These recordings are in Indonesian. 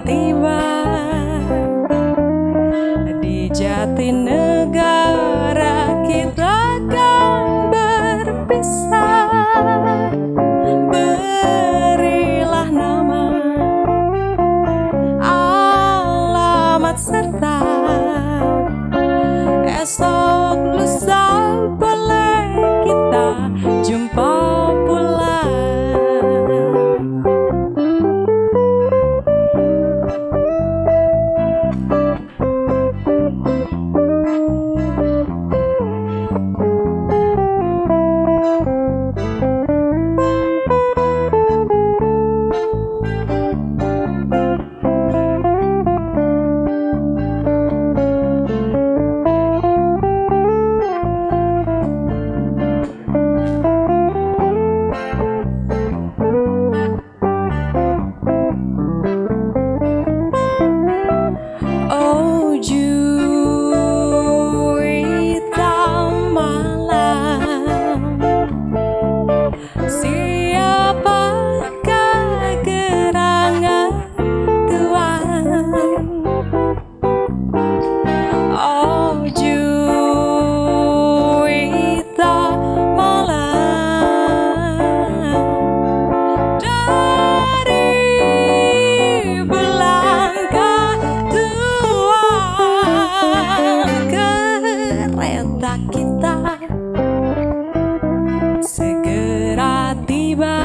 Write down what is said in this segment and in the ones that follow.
tiba di Jatinegara, kita akan berpisah. Berilah nama, alamat serta esok lusa boleh kita jumpa pula. Segera tiba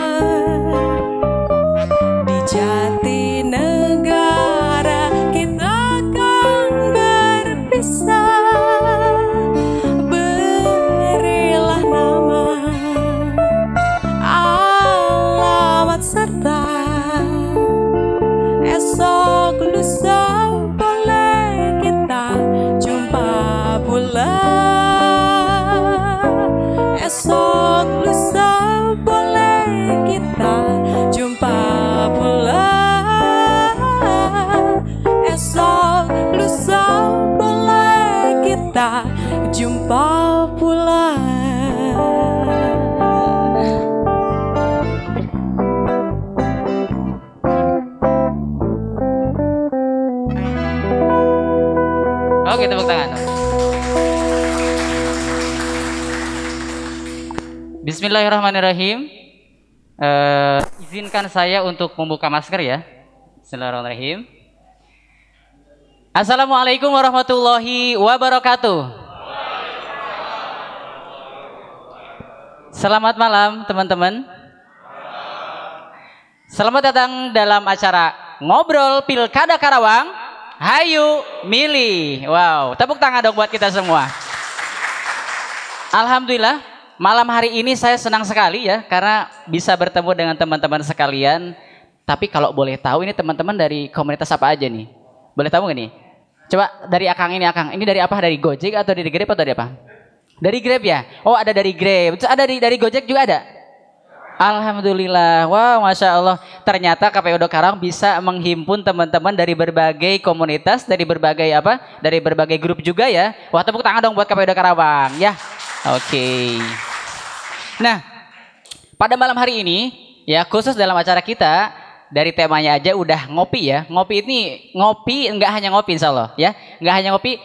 di Jatinegara, kita akan berpisah. Berilah nama, alamat serta esok lusa boleh kita jumpa pula. Esok lusa boleh kita jumpa pula. Esok lusa boleh kita jumpa pula. Oke, tepuk tangan. Bismillahirrahmanirrahim. Izinkan saya untuk membuka masker ya. Bismillahirrahmanirrahim. Assalamualaikum warahmatullahi wabarakatuh. Selamat malam teman-teman. Selamat datang dalam acara Ngobrol Pilkada Karawang. Hayu milih. Wow, tepuk tangan dong buat kita semua. Alhamdulillah. Malam hari ini saya senang sekali ya karena bisa bertemu dengan teman-teman sekalian. Tapi kalau boleh tahu ini teman-teman dari komunitas apa aja nih? Boleh tahu nggak nih? Coba dari Akang ini Akang. Ini dari apa? Dari Gojek atau dari Grab atau dari apa? Dari Grab ya? Oh ada dari Grab. Terus ada dari Gojek juga ada? Alhamdulillah. Wow, Masya Allah. Ternyata KPU Karawang bisa menghimpun teman-teman dari berbagai komunitas, dari berbagai apa? Dari berbagai grup juga ya. Wah, tepuk tangan dong buat KPU Karawang ya. Oke. Nah, pada malam hari ini ya khusus dalam acara kita dari temanya aja udah ngopi ya. Ngopi ini ngopi enggak hanya ngopi insya Allah ya. Enggak hanya ngopi.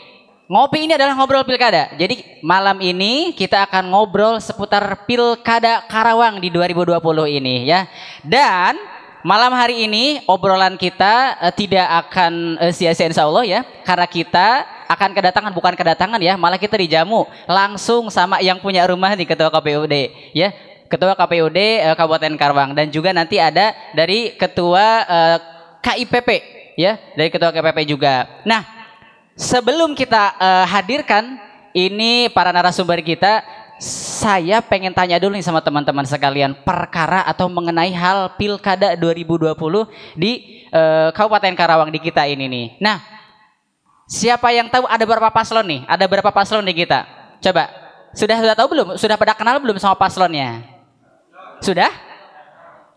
Ngopi ini adalah ngobrol pilkada. Jadi malam ini kita akan ngobrol seputar Pilkada Karawang di 2020 ini ya. Dan malam hari ini obrolan kita tidak akan sia-sia insya Allah ya. Karena kita akan kedatangan, bukan kedatangan ya, malah kita dijamu langsung sama yang punya rumah nih, Ketua KPUD ya. Ketua KPUD Kabupaten Karawang dan juga nanti ada dari Ketua KIPP ya, dari Ketua KIPP juga. Nah, sebelum kita hadirkan ini para narasumber kita, saya pengen tanya dulu nih sama teman-teman sekalian perkara atau mengenai hal Pilkada 2020 di Kabupaten Karawang di kita ini nih. Nah, siapa yang tahu ada berapa paslon nih? Ada berapa paslon di kita? Coba, sudah tahu belum? Sudah pada kenal belum sama paslonnya? Sudah?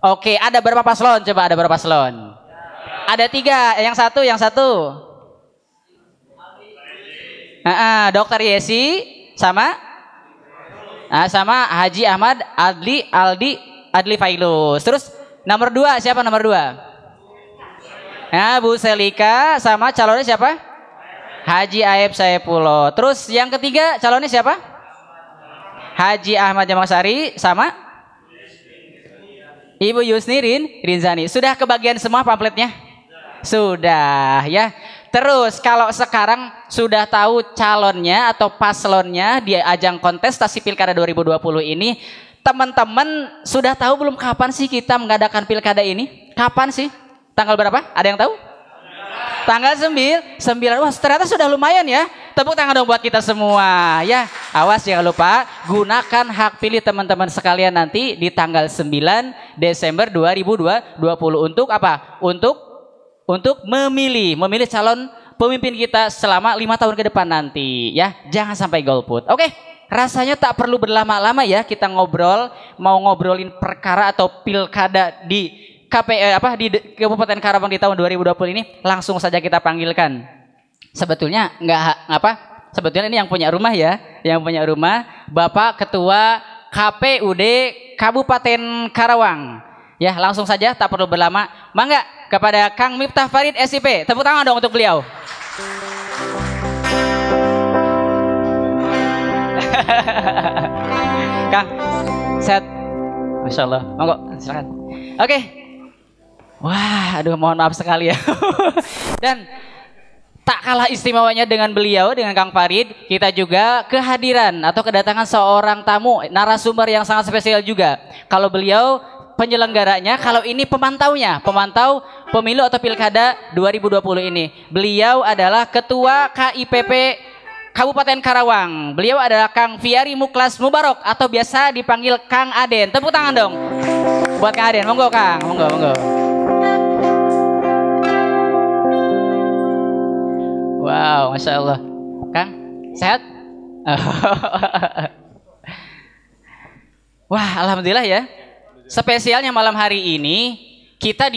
Oke, ada berapa paslon? Coba ada berapa paslon? Ada 3, yang satu. Dokter Yesi sama Haji Ahmad Adli Failus. Terus nomor 2 siapa nomor 2? Nah, Bu Selika sama calonnya siapa? Haji Aib Saipullah. Terus yang ketiga calonnya siapa? Haji Ahmad Jamaksari sama Ibu Yusni Rinzani. Sudah kebagian semua pamfletnya? Sudah ya. Terus kalau sekarang sudah tahu calonnya atau paslonnya di ajang kontestasi Pilkada 2020 ini, teman-teman sudah tahu belum kapan sih kita mengadakan Pilkada ini? Kapan sih? Tanggal berapa? Ada yang tahu? Tanggal 9. Wah, ternyata sudah lumayan ya. Tepuk tangan dong buat kita semua ya. Awas jangan lupa gunakan hak pilih teman-teman sekalian nanti di tanggal 9 Desember 2020 untuk apa? Untuk memilih calon pemimpin kita selama 5 tahun ke depan nanti ya. Jangan sampai golput. Oke, rasanya tak perlu berlama-lama ya kita mau ngobrolin perkara atau pilkada di di Kabupaten Karawang di tahun 2020 ini. Langsung saja kita panggilkan. Sebetulnya sebetulnya ini yang punya rumah ya, yang punya rumah Bapak Ketua KPUD Kabupaten Karawang. Ya, langsung saja tak perlu berlama. Mangga kepada Kang Miftah Farid SIP. Tepuk tangan dong untuk beliau. Kang, sehat. Masya Allah. Monggo, silakan. Oke. Wah, aduh mohon maaf sekali ya. Dan tak kalah istimewanya dengan beliau, dengan Kang Farid, kita juga kehadiran atau kedatangan seorang tamu, narasumber yang sangat spesial juga. Kalau beliau penyelenggaranya, kalau ini pemantau pemilu atau pilkada 2020 ini. Beliau adalah Ketua KIPP Kabupaten Karawang. Beliau adalah Kang Fiari Muklas Mubarok atau biasa dipanggil Kang Aden. Tepuk tangan dong buat Kang Aden. Monggo Kang, monggo. Wow, Masya Allah. Kang, sehat? Wah, alhamdulillah ya. Spesialnya malam hari ini kita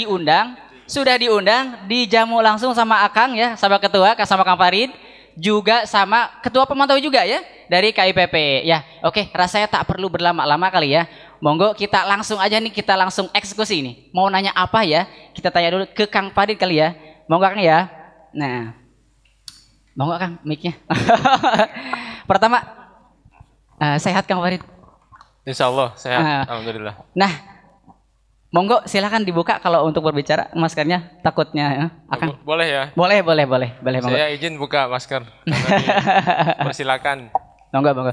sudah diundang, dijamu langsung sama Akang ya, sama Ketua, sama Kang Farid, juga sama Ketua Pemantau juga ya dari KIPP ya. Oke, rasanya tak perlu berlama-lama kali ya. Monggo kita langsung aja nih, kita langsung eksekusi ini. Mau nanya apa ya? Kita tanya dulu ke Kang Farid kali ya. Monggo Kang ya. Nah, monggo Kang mic-nya. Pertama, sehat Kang Farid? Insya Allah sehat, alhamdulillah. Nah, monggo silakan dibuka kalau untuk berbicara maskernya, takutnya akan. Boleh ya? Boleh. Saya izin buka masker. Persilakan. Monggo.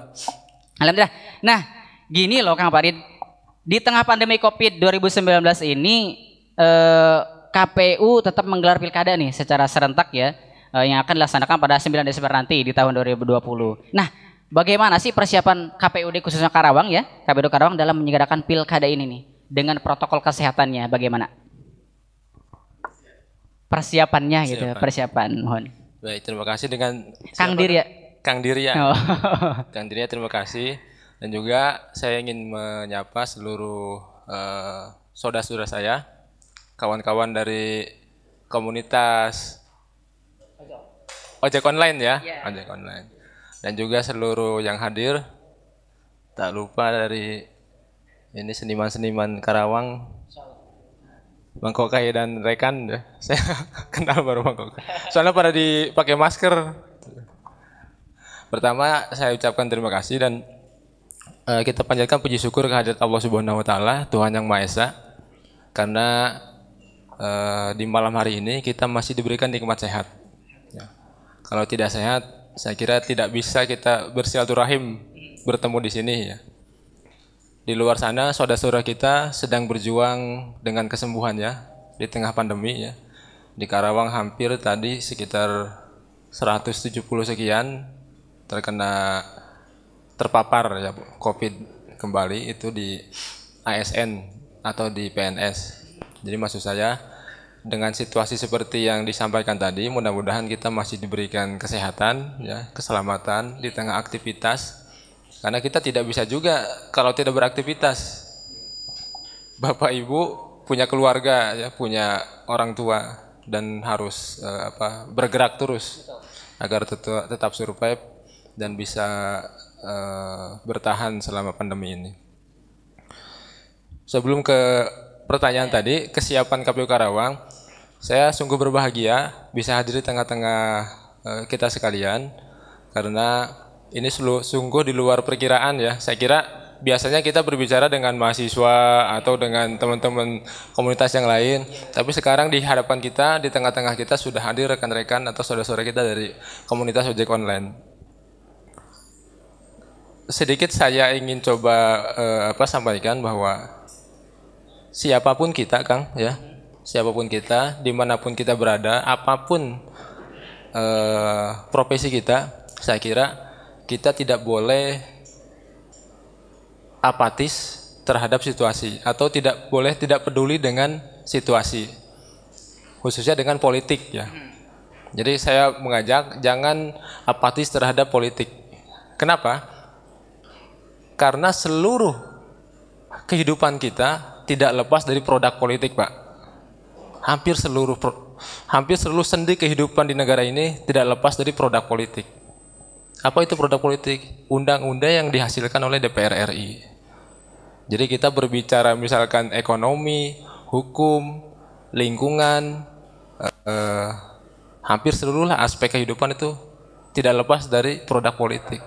Alhamdulillah. Nah, gini loh Kang Farid, di tengah pandemi Covid 2019 ini KPU tetap menggelar pilkada nih secara serentak ya, yang akan dilaksanakan pada 9 Desember nanti di tahun 2020. Nah, bagaimana sih persiapan KPUD khususnya Karawang ya, KPUD Karawang dalam menyelenggarakan pilkada ini nih dengan protokol kesehatannya bagaimana? Persiapannya gitu, persiapan mohon. Baik, terima kasih dengan Kang Dirya. Kang Dirya. Oh. Kang Dirya, terima kasih. Dan juga saya ingin menyapa seluruh saudara-saudara saya, kawan-kawan dari komunitas ojek online ya, ojek online. Dan juga seluruh yang hadir, tak lupa dari ini seniman-seniman Karawang, Bang Kokai dan rekan, saya kenal baru Bang Kokai. Soalnya pada dipakai masker. Pertama saya ucapkan terima kasih dan kita panjatkan puji syukur kehadirat Allah Subhanahu Wa Taala, Tuhan Yang Maha Esa, karena di malam hari ini kita masih diberikan nikmat sehat. Ya. Kalau tidak sehat, saya kira tidak bisa kita bersilaturahim bertemu di sini ya. Di luar sana saudara-saudara kita sedang berjuang dengan kesembuhan ya di tengah pandemi ya. Di Karawang hampir tadi sekitar 170 sekian terpapar ya COVID kembali itu di ASN atau di PNS. Jadi maksud saya dengan situasi seperti yang disampaikan tadi, mudah-mudahan kita masih diberikan kesehatan, ya, keselamatan di tengah aktivitas. Karena kita tidak bisa juga kalau tidak beraktivitas. Bapak Ibu punya keluarga, ya, punya orang tua dan harus bergerak terus agar tetap survive dan bisa bertahan selama pandemi ini. Sebelum ke pertanyaan tadi, kesiapan KPU Karawang, Saya sungguh berbahagia bisa hadir di tengah-tengah kita sekalian karena ini sungguh di luar perkiraan ya. Saya kira biasanya kita berbicara dengan mahasiswa atau dengan teman-teman komunitas yang lain, tapi sekarang di hadapan kita, di tengah-tengah kita sudah hadir rekan-rekan atau saudara-saudara kita dari komunitas ojek online. Sedikit saya ingin coba sampaikan bahwa siapapun kita, Kang, ya, siapapun kita, dimanapun kita berada, apapun profesi kita, saya kira kita tidak boleh apatis terhadap situasi atau tidak peduli dengan situasi, khususnya dengan politik ya. Jadi saya mengajak jangan apatis terhadap politik. Kenapa? Karena seluruh kehidupan kita tidak lepas dari produk politik, Pak. Hampir seluruh sendi kehidupan di negara ini tidak lepas dari produk politik. Apa itu produk politik? Undang-undang yang dihasilkan oleh DPR RI. Jadi kita berbicara misalkan ekonomi, hukum, lingkungan, hampir seluruh aspek kehidupan itu tidak lepas dari produk politik.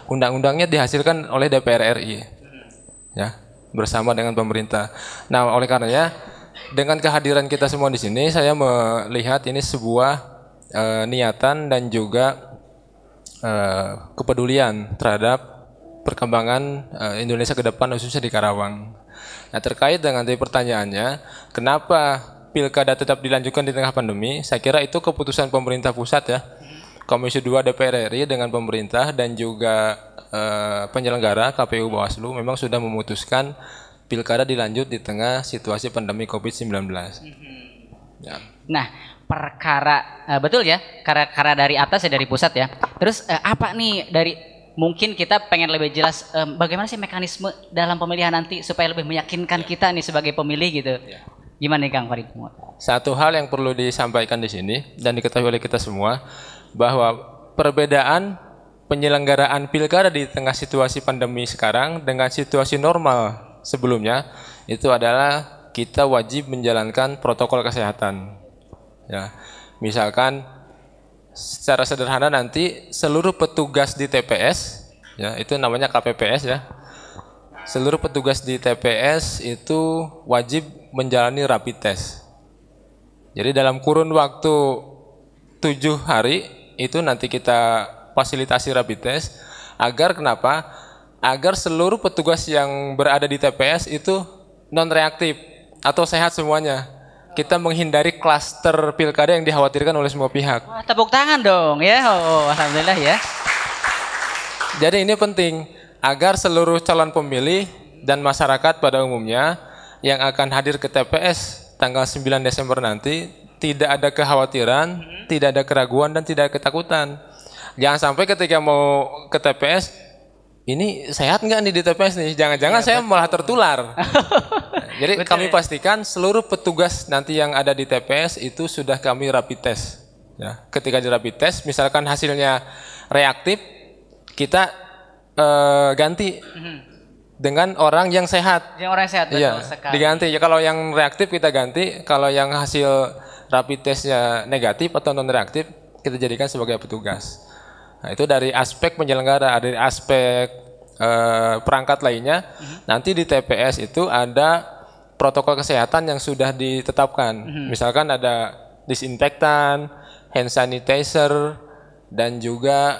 Undang-undangnya dihasilkan oleh DPR RI, ya, bersama dengan pemerintah. Nah, oleh karenanya dengan kehadiran kita semua di sini, saya melihat ini sebuah niatan dan juga kepedulian terhadap perkembangan Indonesia ke depan, khususnya di Karawang. Nah, terkait dengan tadi pertanyaannya, kenapa pilkada tetap dilanjutkan di tengah pandemi? Saya kira itu keputusan pemerintah pusat ya, Komisi 2 DPR RI dengan pemerintah dan juga penyelenggara KPU Bawaslu memang sudah memutuskan pilkada dilanjut di tengah situasi pandemi COVID-19. Ya. Nah, perkara betul ya, karena dari atas ya, dari pusat ya. Terus apa nih dari mungkin kita pengen lebih jelas bagaimana sih mekanisme dalam pemilihan nanti supaya lebih meyakinkan kita nih sebagai pemilih gitu. Gimana nih Kang Farid? Satu hal yang perlu disampaikan di sini dan diketahui oleh kita semua bahwa perbedaan penyelenggaraan pilkada di tengah situasi pandemi sekarang dengan situasi normal sebelumnya itu adalah kita wajib menjalankan protokol kesehatan. Ya, misalkan secara sederhana nanti seluruh petugas di TPS, ya itu namanya KPPS ya. Seluruh petugas di TPS itu wajib menjalani rapid test. Jadi dalam kurun waktu 7 hari itu nanti kita fasilitasi rapid test agar kenapa? Agar seluruh petugas yang berada di TPS itu non reaktif atau sehat semuanya. Kita menghindari klaster pilkada yang dikhawatirkan oleh semua pihak. Wah, tepuk tangan dong ya. Alhamdulillah ya. Jadi ini penting agar seluruh calon pemilih dan masyarakat pada umumnya yang akan hadir ke TPS tanggal 9 Desember nanti tidak ada kekhawatiran, tidak ada keraguan dan tidak ada ketakutan. Jangan sampai ketika mau ke TPS, ini sehat nggak nih di TPS nih? Jangan-jangan saya malah tertular. Jadi betul, kami pastikan seluruh petugas nanti yang ada di TPS itu sudah kami rapid test. Ya, ketika di rapid test, misalkan hasilnya reaktif, kita ganti dengan orang yang sehat. Yang orang sehat, betul sekali. Diganti. Ya, kalau yang reaktif kita ganti, kalau yang hasil rapid testnya negatif atau non reaktif, kita jadikan sebagai petugas. Nah, itu dari aspek penyelenggara, dari aspek perangkat lainnya. Nanti di TPS itu ada protokol kesehatan yang sudah ditetapkan. Misalkan ada disinfektan, hand sanitizer, dan juga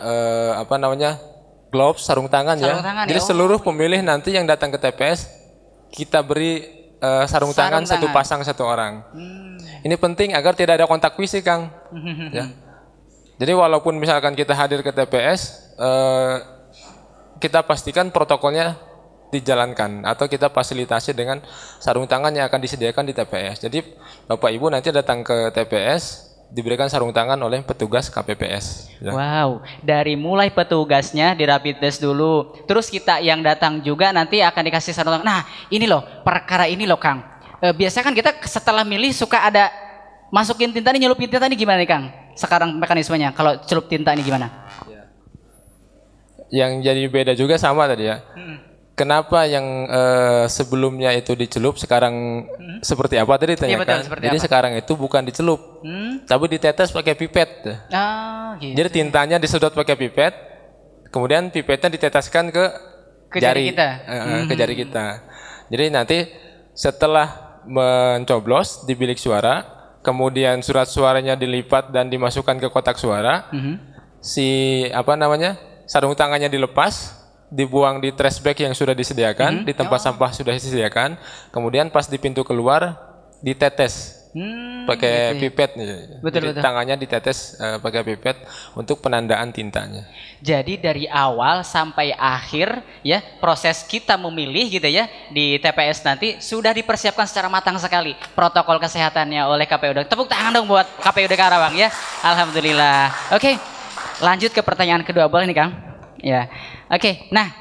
gloves, sarung tangan ya. Jadi seluruh pemilih nanti yang datang ke TPS kita beri sarung tangan satu pasang satu orang. Ini penting agar tidak ada kontak fisik, Kang. Ya. Jadi walaupun misalkan kita hadir ke TPS, kita pastikan protokolnya dijalankan atau kita fasilitasi dengan sarung tangan yang akan disediakan di TPS. Jadi Bapak Ibu nanti datang ke TPS diberikan sarung tangan oleh petugas KPPS. Ya. Wow, dari mulai petugasnya di rapid test dulu, terus kita yang datang juga nanti akan dikasih sarung tangan. Nah, ini loh, perkara ini loh Kang. Biasanya kan kita setelah milih suka ada masukin tinta nih, nyelupin tinta nih gimana nih Kang? Sekarang mekanismenya, kalau celup tinta ini gimana? Yang jadi beda juga sama tadi ya. kenapa yang sebelumnya itu dicelup sekarang seperti apa tadi Iya, betul, tanyakan. seperti Jadi apa? sekarang itu bukan dicelup, tapi ditetes pakai pipet. Ah, gitu. Jadi tintanya disedot pakai pipet, kemudian pipetnya diteteskan Ke jari kita. ke jari kita. Jadi nanti setelah mencoblos di bilik suara, kemudian surat suaranya dilipat dan dimasukkan ke kotak suara, si sarung tangannya dilepas, dibuang di trash bag yang sudah disediakan, di tempat sampah sudah disediakan, kemudian pas di pintu keluar ditetes pakai pipet. Betul, Jadi betul. tangannya ditetes pakai pipet untuk penandaan tintanya. Jadi dari awal sampai akhir ya proses kita memilih gitu ya di TPS nanti sudah dipersiapkan secara matang sekali protokol kesehatannya oleh KPUD. Tepuk tangan dong buat KPUD Karawang ya. Alhamdulillah. Oke, lanjut ke pertanyaan kedua boleh nih Kang? Ya. Oke, nah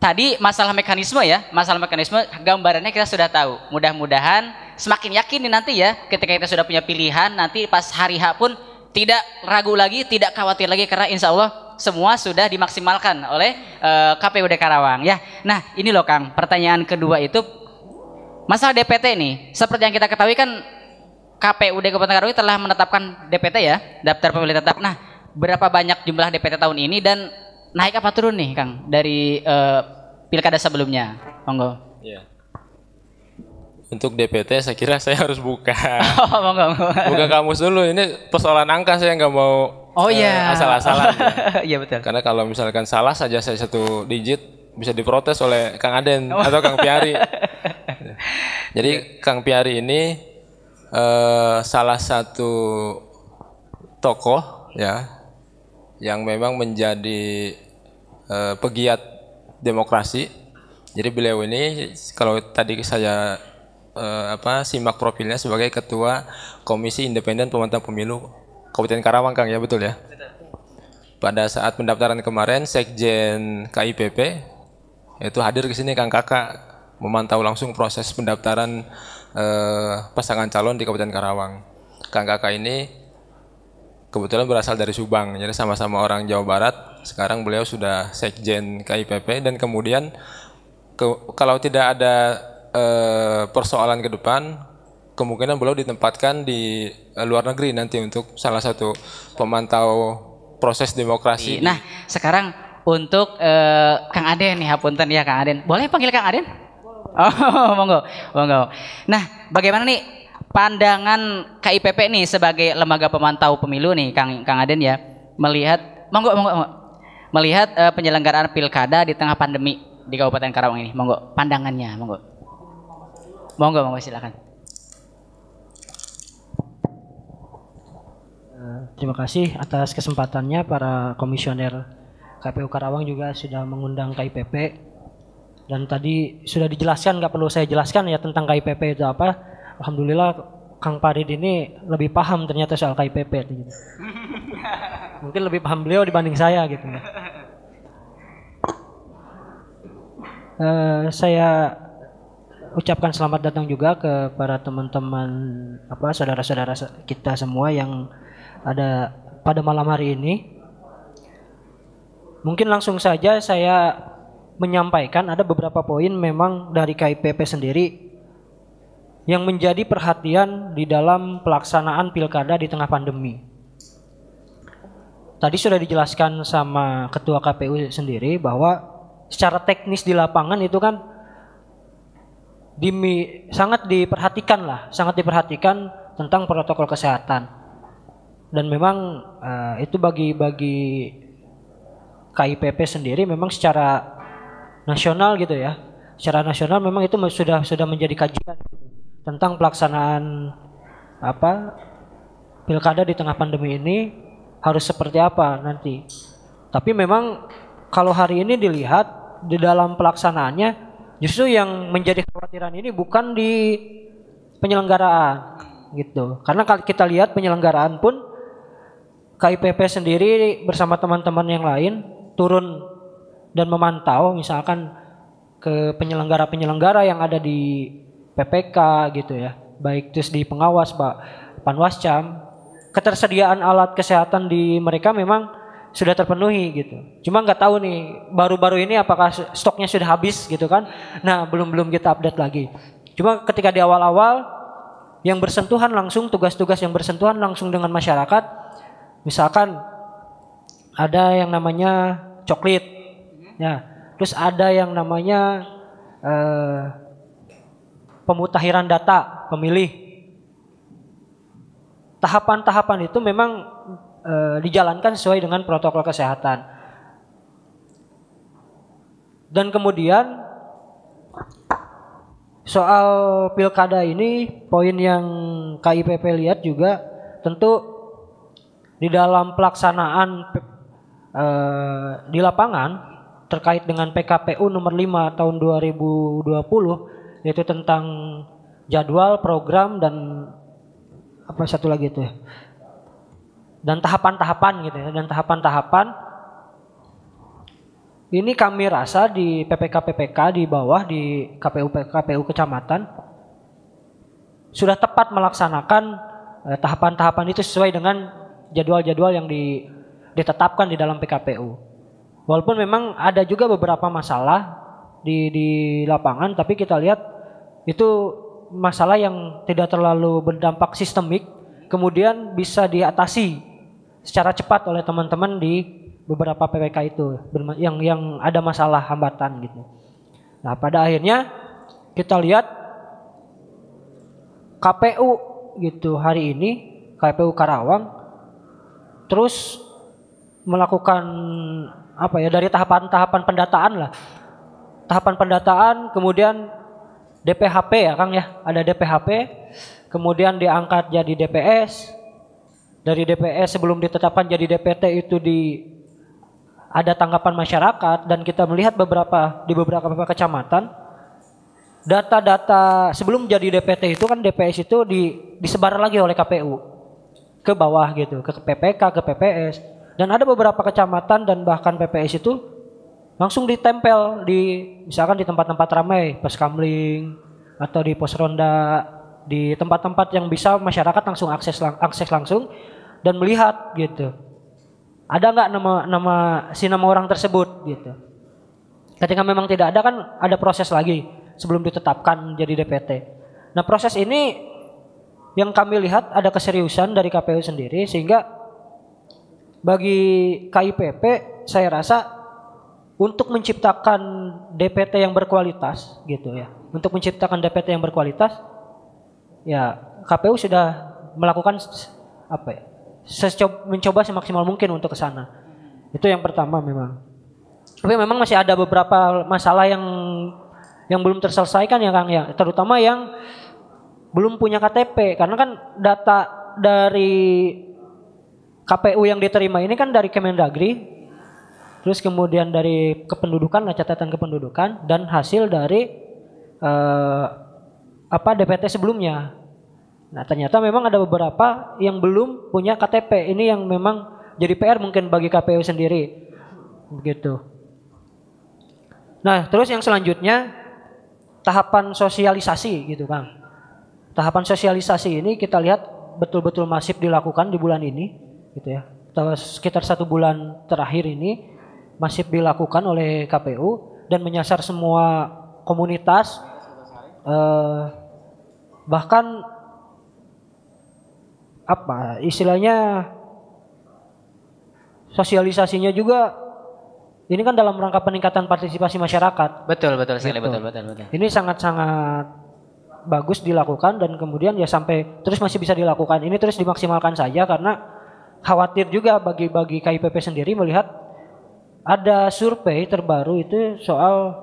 tadi masalah mekanisme ya, masalah mekanisme gambarannya kita sudah tahu. Mudah-mudahan semakin yakin nih nanti ya ketika kita sudah punya pilihan nanti pas hari H pun tidak ragu lagi, tidak khawatir lagi karena insya Allah semua sudah dimaksimalkan oleh KPUD Karawang ya. Nah ini loh Kang, pertanyaan kedua itu masalah DPT nih. Seperti yang kita ketahui kan KPUD Kabupaten Karawang telah menetapkan DPT ya, daftar pemilih tetap. Nah berapa banyak jumlah DPT tahun ini dan naik apa turun nih Kang dari pilkada sebelumnya? Monggo. Iya. Untuk DPT saya kira saya harus buka Oh, monggo. buka kamus dulu. Ini persoalan angka saya nggak mau asal-asalan. Iya betul. Karena kalau misalkan salah saja saya satu digit bisa diprotes oleh Kang Aden atau Kang Piari. Jadi Kang Piari ini salah satu tokoh ya yang memang menjadi pegiat demokrasi. Jadi beliau ini kalau tadi saya simak profilnya sebagai Ketua Komisi Independen Pemantau Pemilu Kabupaten Karawang, Kang ya, betul ya? Pada saat pendaftaran kemarin Sekjen KIPP itu hadir ke sini Kang Kakak memantau langsung proses pendaftaran pasangan calon di Kabupaten Karawang. Kang Kakak ini kebetulan berasal dari Subang, jadi sama-sama orang Jawa Barat. Sekarang beliau sudah Sekjen KIPP dan kemudian kalau tidak ada persoalan ke depan, kemungkinan beliau ditempatkan di luar negeri nanti untuk salah satu pemantau proses demokrasi. Nah, sekarang untuk Kang Aden nih, hapunten ya Kang Aden. Boleh panggil Kang Aden? Oh, monggo, monggo. Nah, bagaimana nih pandangan KIPP nih sebagai lembaga pemantau pemilu nih Kang Aden ya, melihat melihat penyelenggaraan pilkada di tengah pandemi di Kabupaten Karawang ini. Monggo, pandangannya, monggo. Monggo silakan. Terima kasih atas kesempatannya para komisioner KPU Karawang juga sudah mengundang KIPP dan tadi sudah dijelaskan, nggak perlu saya jelaskan ya tentang KIPP itu apa. Alhamdulillah Kang Farid ini lebih paham ternyata soal KIPP gitu. Mungkin lebih paham beliau dibanding saya gitu. Saya ucapkan selamat datang juga ke para teman-teman saudara-saudara kita semua yang ada pada malam hari ini. Mungkin langsung saja saya menyampaikan ada beberapa poin memang dari KIPP sendiri yang menjadi perhatian di dalam pelaksanaan pilkada di tengah pandemi. Tadi sudah dijelaskan sama Ketua KPU sendiri bahwa secara teknis di lapangan itu kan sangat diperhatikan tentang protokol kesehatan. Dan memang itu bagi KIPP sendiri memang secara nasional gitu ya. Secara nasional memang itu sudah menjadi kajian tentang pelaksanaan pilkada di tengah pandemi ini harus seperti apa nanti. Tapi memang kalau hari ini dilihat di dalam pelaksanaannya justru yang menjadi kekhawatiran ini bukan di penyelenggaraan gitu. Karena kalau kita lihat penyelenggaraan pun KIPP sendiri bersama teman-teman yang lain turun dan memantau misalkan ke penyelenggara-penyelenggara yang ada di PPK gitu ya. Baik terus di pengawas Panwascam, ketersediaan alat kesehatan di mereka memang sudah terpenuhi gitu. Cuma nggak tahu nih baru-baru ini apakah stoknya sudah habis gitu kan. Nah, belum kita update lagi. Cuma ketika di awal-awal yang bersentuhan langsung, tugas-tugas yang bersentuhan langsung dengan masyarakat, misalkan ada yang namanya coklit, ya, terus ada yang namanya pemutahiran data pemilih. Tahapan-tahapan itu memang dijalankan sesuai dengan protokol kesehatan. Dan kemudian soal pilkada ini, poin yang KIPP lihat juga tentu di dalam pelaksanaan di lapangan terkait dengan PKPU nomor 5 tahun 2020, yaitu tentang jadwal, program, dan apa satu lagi itu ya, dan tahapan-tahapan gitu ya, dan tahapan-tahapan ini kami rasa di PPK di bawah, di KPU kecamatan sudah tepat melaksanakan tahapan-tahapan itu sesuai dengan jadwal-jadwal yang ditetapkan di dalam PKPU. Walaupun memang ada juga beberapa masalah di lapangan, tapi kita lihat itu masalah yang tidak terlalu berdampak sistemik, kemudian bisa diatasi secara cepat oleh teman-teman di beberapa PPK itu yang ada masalah hambatan gitu. Nah, pada akhirnya kita lihat KPU gitu hari ini, KPU Karawang terus melakukan apa ya, dari tahapan-tahapan pendataan lah. Tahapan pendataan, kemudian DPHP ya Kang ya, ada DPHP, kemudian diangkat jadi DPS. Dari DPS sebelum ditetapkan jadi DPT itu ada tanggapan masyarakat, dan kita melihat di beberapa kecamatan data-data sebelum jadi DPT itu kan DPS itu disebar lagi oleh KPU ke bawah gitu, ke PPK, ke PPS, dan ada beberapa kecamatan dan bahkan PPS itu langsung ditempel misalkan di tempat-tempat ramai, pos kamling atau di pos ronda, di tempat-tempat yang bisa masyarakat langsung akses langsung dan melihat gitu. Ada nggak nama orang tersebut gitu. Ketika memang tidak ada, kan ada proses lagi sebelum ditetapkan jadi DPT. Nah, proses ini yang kami lihat ada keseriusan dari KPU sendiri, sehingga bagi KIPP saya rasa untuk menciptakan DPT yang berkualitas gitu ya. Untuk menciptakan DPT yang berkualitas, ya KPU sudah melakukan apa ya? Mencoba semaksimal mungkin untuk ke sana. Itu yang pertama memang. Tapi memang masih ada beberapa masalah yang belum terselesaikan ya Kang ya, terutama yang belum punya KTP, karena kan data dari KPU yang diterima ini kan dari Kemendagri, terus kemudian dari kependudukan, catatan kependudukan, dan hasil dari DPT sebelumnya. Nah, ternyata memang ada beberapa yang belum punya KTP. Ini yang memang jadi PR mungkin bagi KPU sendiri. Begitu. Nah, terus yang selanjutnya tahapan sosialisasi gitu, Kang. Tahapan sosialisasi ini kita lihat betul-betul masif dilakukan di bulan ini gitu ya. Sekitar 1 bulan terakhir ini masif dilakukan oleh KPU dan menyasar semua komunitas, bahkan apa istilahnya, sosialisasinya juga ini kan dalam rangka peningkatan partisipasi masyarakat. Betul sekali, gitu. betul. Ini sangat-sangat bagus dilakukan, dan kemudian ya sampai terus masih bisa dilakukan. Ini terus dimaksimalkan saja, karena khawatir juga bagi KIPP sendiri melihat ada survei terbaru itu soal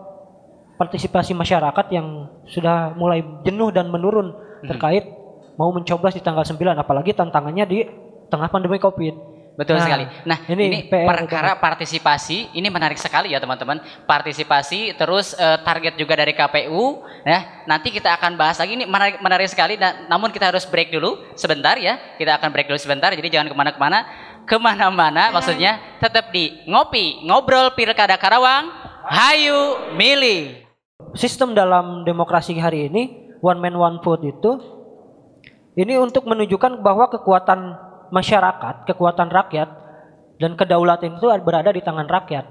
partisipasi masyarakat yang sudah mulai jenuh dan menurun terkait mau mencoblos di tanggal 9, apalagi tantangannya di tengah pandemi Covid. Betul sekali. Nah, ini perkara utama. Partisipasi ini menarik sekali ya teman-teman. Partisipasi, terus target juga dari KPU. Ya, nanti kita akan bahas lagi, ini menarik sekali. Namun kita harus break dulu sebentar ya. Kita akan break dulu sebentar. Jadi jangan kemana-mana. Maksudnya tetap di ngobrol Pilkada Karawang. Hayu milih. Sistem dalam demokrasi hari ini, one man one vote itu, ini untuk menunjukkan bahwa kekuatan masyarakat, kekuatan rakyat dan kedaulatan itu berada di tangan rakyat.